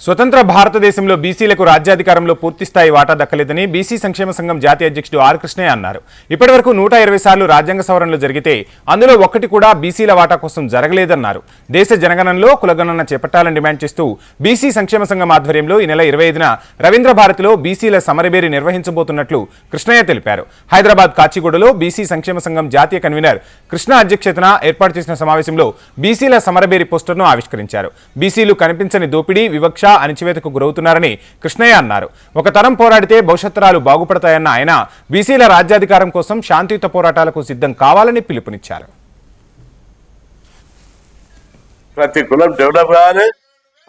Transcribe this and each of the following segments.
స్వతంత్ర భారతదేశంలో బీసీలకు రాజ్యాధికారంలో పూర్తిస్థాయి వాటా దక్కలేదని బీసీ సంక్షేమ సంఘం జాతీయ అధ్యక్షుడు ఆర్ కృష్ణయ్య అన్నారు. ఇప్పటివరకు 120 సార్లు రాజ్యాంగ సవరణలు జరిగితే అందులో ఒక్కటి కూడా బీసీల వాటా కోసం జరగలేదన్నారు. దేశ జనగణనలో కులగణన చేపట్టాలని డిమాండ్ చేస్తూ బీసీ సంక్షేమ సంఘం ఆధ్వర్యంలో ఈ నెల 25న రవీంద్ర భారతిలో బీసీల సమరబేరి నిర్వహించబోతున్నట్లు కృష్ణయ్య తెలిపారు. హైదరాబాద్ కాచిగూడలో బీసీ సంక్షేమ సంఘం జాతీయ కన్వీనర్ కృష్ణ అధ్యక్షతన ఏర్పాటు చేసిన సమావేశంలో బీసీల సమరబేరి పోస్టర్ను ఆవిష్కరించారు. బీసీలు కనిపించని దోపిడీ వివక్ష అణచివేతకు గురవుతున్నారని కృష్ణయ్య అన్నారు. ఒక తరం పోరాడితే భవిష్యత్తరాలు బాగుపడతాయన్న ఆయన బీసీల రాజ్యాధికారం కోసం శాంతియుత పోరాటాలకు సిద్ధం కావాలని పిలుపునిచ్చారు. ప్రతి కులం డెవలప్ కావాలి.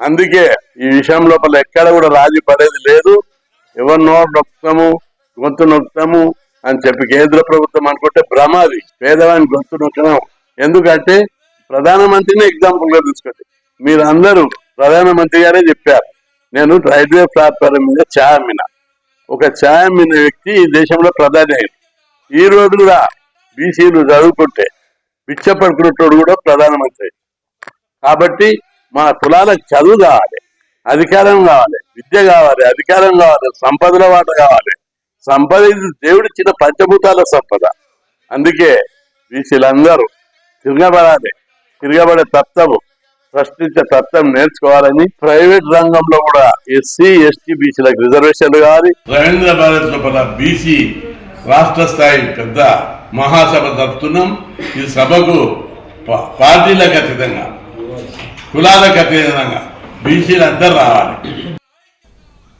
అందుకే ఈ విషయం లోపల ఎక్కడ కూడా రాజీ పడేది లేదు. ఎవరినో నొక్కుతాము గొంతు నొక్కుతాము అని చెప్పి కేంద్ర ప్రభుత్వం అనుకుంటే భ్రమాది. పేదవాని గొంతు నొక్కడం. ఎందుకంటే ప్రధానమంత్రిని ఎగ్జాంపుల్ గా తీసుకోండి. మీరందరూ ప్రధానమంత్రి గారే చెప్పారు, నేను రైల్వే ప్లాట్ఫారం మీద ఛాయ్ అమ్మిన. ఒక ఛాయ్ అమ్మిన వ్యక్తి ఈ దేశంలో ప్రధాని అయింది. ఈ రోజు కూడా బీసీలు చదువుకుంటే పిచ్చపడుకున్నట్టు కూడా ప్రధానమంత్రి. కాబట్టి మన కులాలకు చదువు కావాలి, అధికారం కావాలి, విద్య కావాలి, అధికారం కావాలి, సంపదల వాట కావాలి. సంపద దేవుడిచ్చిన పంచభూతాల సంపద. అందుకే బీసీలందరూ తిరగబడాలి. తిరగబడే తత్వం, ప్రశ్నించే తత్వం నేర్చుకోవాలని ప్రైవేట్ రంగంలో కూడా ఎస్సీ ఎస్టీ బీసీలకు రిజర్వేషన్లు కావాలి. రవీంద్ర భారత్ లోపల బీసీ రాష్ట్ర స్థాయి పెద్ద మహాసభ జరుపుతున్నాం. ఈ సభకు పార్టీలకు అతీతంగా కులాలకు అతీతంగా బీసీలు అందరూ రావాలి.